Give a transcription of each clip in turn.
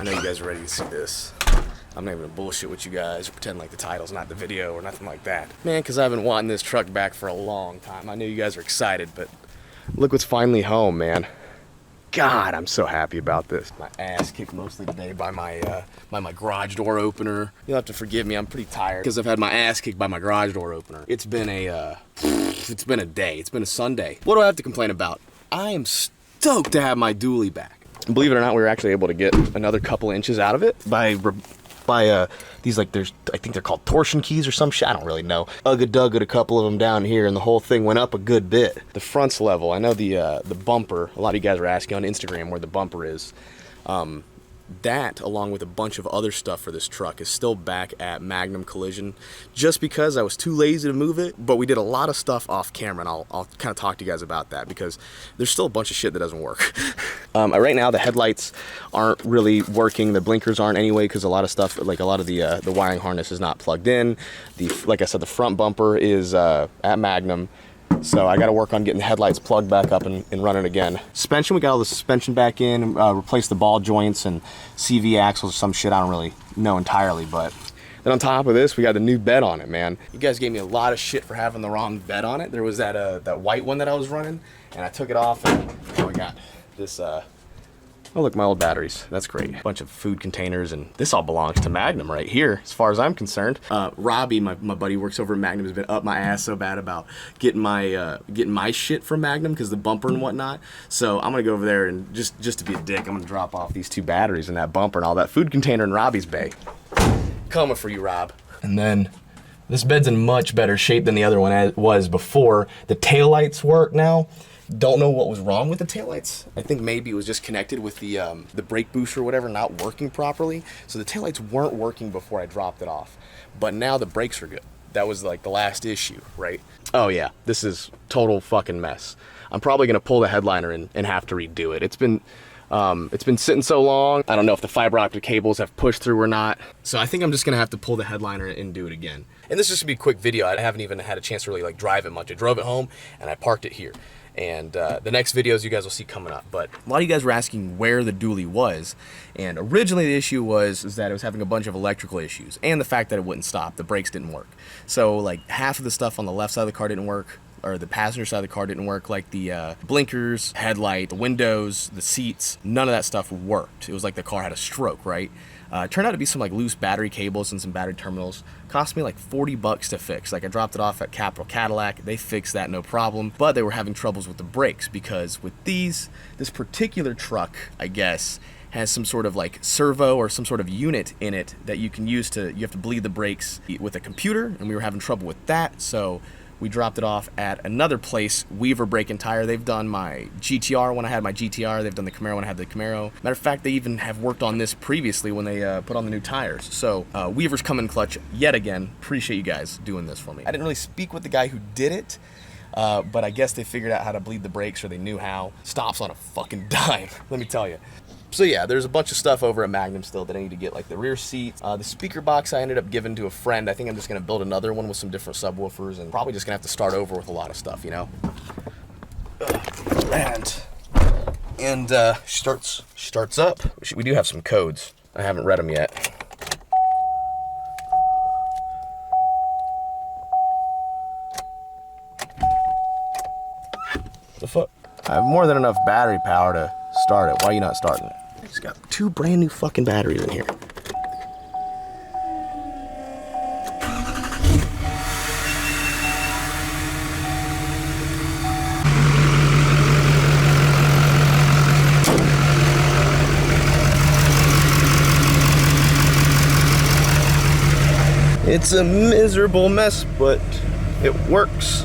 I know you guys are ready to see this. I'm not even gonna bullshit with you guys or pretend like the title's not the video or nothing like that. Man, because I've been wanting this truck back for a long time. I know you guys are excited, but look what's finally home, man. God, I'm so happy about this. My ass kicked mostly today by my garage door opener. You'll have to forgive me, I'm pretty tired because I've had my ass kicked by my garage door opener. It's been a day, it's been a Sunday. What do I have to complain about? I am stoked to have my dually back. Believe it or not, we were actually able to get another couple inches out of it by these, like, I think they're called torsion keys or some shit, I don't really know. Ugga-dugga a couple of them down here and the whole thing went up a good bit. The front's level, I know the bumper, a lot of you guys are asking on Instagram where the bumper is. That, along with a bunch of other stuff for this truck, is still back at Magnum Collision just because I was too lazy to move it, but we did a lot of stuff off camera, and I'll kind of talk to you guys about that because there's still a bunch of shit that doesn't work. Right now, the headlights aren't really working, the blinkers aren't anyway, because a lot of stuff, like a lot of the wiring harness is not plugged in. Like I said, the front bumper is at Magnum. So I got to work on getting the headlights plugged back up and running again. Suspension, we got all the suspension back in, replaced the ball joints and CV axles or some shit, I don't really know entirely, but then on top of this, we got the new bed on it, man. You guys gave me a lot of shit for having the wrong bed on it. There was that white one that I was running, and I took it off, and now we got this, oh look, my old batteries, that's great. A bunch of food containers, and this all belongs to Magnum right here, as far as I'm concerned. Robbie, my buddy who works over at Magnum, has been up my ass so bad about getting my shit from Magnum, because the bumper and whatnot. So I'm gonna go over there and just to be a dick, I'm gonna drop off these 2 batteries and that bumper and all that food container in Robbie's bay. Coming for you, Rob. And then, this bed's in much better shape than the other one was before. The taillights work now. Don't know what was wrong with the taillights. I think maybe it was just connected with the brake booster or whatever not working properly. So the taillights weren't working before I dropped it off. But now the brakes are good. That was like the last issue, right? Oh yeah, this is total fucking mess. I'm probably gonna pull the headliner and have to redo it. It's been sitting so long. I don't know if the fiber optic cables have pushed through or not. So I think I'm just gonna have to pull the headliner and do it again. And this is just gonna be a quick video. I haven't even had a chance to really like drive it much. I drove it home and I parked it here. And the next videos you guys will see coming up. But a lot of you guys were asking where the dually was, and originally the issue was that it was having a bunch of electrical issues and the fact that it wouldn't stop, the brakes didn't work. So like half of the stuff on the left side of the car didn't work, or the passenger side of the car didn't work, like the blinkers, headlight, the windows, the seats, none of that stuff worked. It was like the car had a stroke, right? It turned out to be some like loose battery cables and some battery terminals. Cost me like 40 bucks to fix. Like I dropped it off at Capital Cadillac. They fixed that no problem, but they were having troubles with the brakes because with this particular truck, I guess, has some sort of like servo or some sort of unit in it that you can use you have to bleed the brakes with a computer, and we were having trouble with that. So we dropped it off at another place, Weaver Brake and Tire. They've done my GTR when I had my GTR. They've done the Camaro when I had the Camaro. Matter of fact, they even have worked on this previously when they put on the new tires. So Weaver's come in clutch yet again. Appreciate you guys doing this for me. I didn't really speak with the guy who did it, but I guess they figured out how to bleed the brakes, or they knew how. Stops on a fucking dime, let me tell you. So yeah, there's a bunch of stuff over at Magnum still that I need to get, like the rear seats. The speaker box I ended up giving to a friend. I think I'm just gonna build another one with some different subwoofers, and probably just gonna have to start over with a lot of stuff, you know? And starts up. We do have some codes. I haven't read them yet. The fuck? I have more than enough battery power to start it. Why are you not starting it? It's got 2 brand new fucking batteries in here. It's a miserable mess, but it works.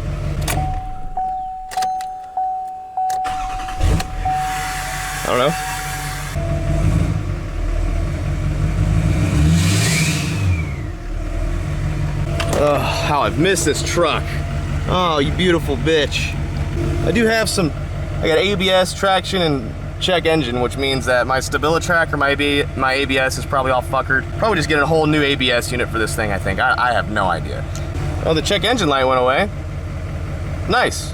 I don't know. Oh, how I've missed this truck. Oh, you beautiful bitch. I do have I got ABS, traction, and check engine, which means that my StabiliTrak or my ABS is probably all fuckered. Probably just getting a whole new ABS unit for this thing, I think. I have no idea. Oh, the check engine light went away. Nice.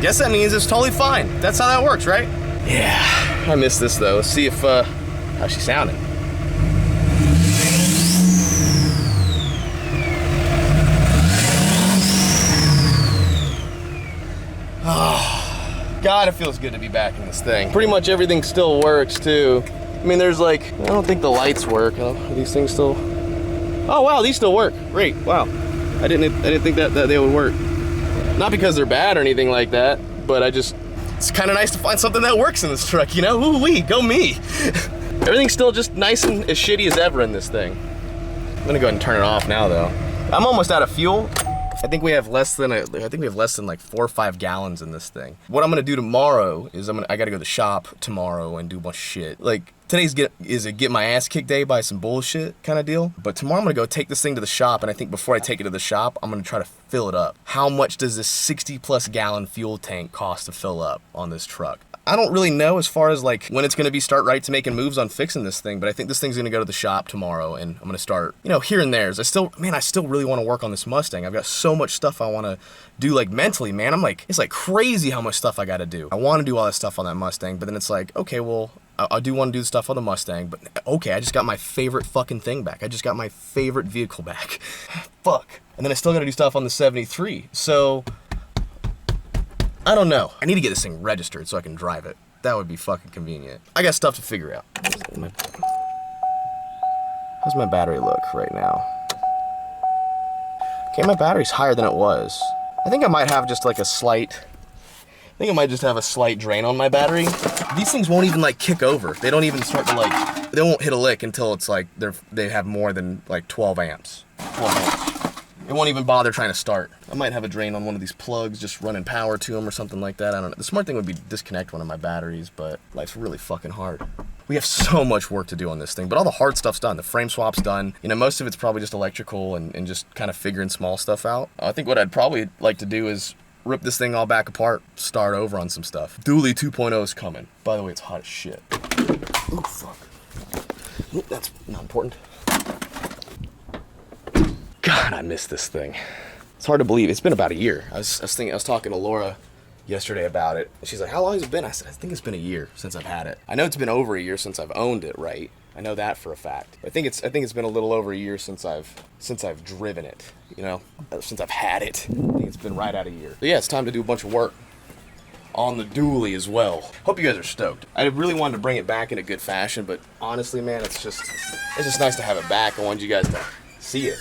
Guess that means it's totally fine. That's how that works, right? Yeah, I miss this though. Let's see if, how's she sounding? God, it feels good to be back in this thing. Pretty much everything still works too. I mean, there's like, I don't think the lights work. Are these things still? Oh wow, these still work. Great, wow. I didn't think that they would work. Not because they're bad or anything like that, but it's kind of nice to find something that works in this truck, you know? Ooh-wee, go me. Everything's still just nice and as shitty as ever in this thing. I'm gonna go ahead and turn it off now though. I'm almost out of fuel. I think we have less than like 4 or 5 gallons in this thing. What I'm gonna do tomorrow is I gotta go to the shop tomorrow and do a bunch of shit. Like today's is a get my ass kicked day by some bullshit kind of deal. But tomorrow I'm gonna go take this thing to the shop, and I think before I take it to the shop, I'm gonna try to fill it up. How much does this 60+ gallon fuel tank cost to fill up on this truck? I don't really know as far as like when it's gonna be start right to making moves on fixing this thing, but I think this thing's gonna go to the shop tomorrow, and I'm gonna start, you know, here and there. I still really wanna work on this Mustang. I've got so much stuff I wanna do, like mentally, man. It's like crazy how much stuff I gotta do. I wanna do all that stuff on that Mustang, but then it's like, okay, well, I do wanna do the stuff on the Mustang, but okay, I just got my favorite fucking thing back. I just got my favorite vehicle back. Fuck. And then I still gotta do stuff on the 73, so I don't know. I need to get this thing registered so I can drive it. That would be fucking convenient. I got stuff to figure out. How's my battery look right now? Okay, my battery's higher than it was. I think I might have just like a slight drain on my battery. These things won't even like kick over. They don't even start to like, they won't hit a lick until it's like they have more than like 12 amps. 12 amps. It won't even bother trying to start. I might have a drain on one of these plugs, just running power to them or something like that. I don't know. The smart thing would be to disconnect one of my batteries, but life's really fucking hard. We have so much work to do on this thing, but all the hard stuff's done. The frame swap's done. You know, most of it's probably just electrical and just kind of figuring small stuff out. I think what I'd probably like to do is rip this thing all back apart, start over on some stuff. Dually 2.0 is coming. By the way, it's hot as shit. Ooh, fuck. Oop, that's not important. God, I miss this thing. It's hard to believe. It's been about a year. I was talking to Laura yesterday about it. And she's like, how long has it been? I said, I think it's been a year since I've had it. I know it's been over a year since I've owned it, right? I know that for a fact. I think it's been a little over a year since I've driven it, you know? Since I've had it. I think it's been right at a year. But yeah, it's time to do a bunch of work on the dually as well. Hope you guys are stoked. I really wanted to bring it back in a good fashion, but honestly, man, it's just nice to have it back. I wanted you guys to see it.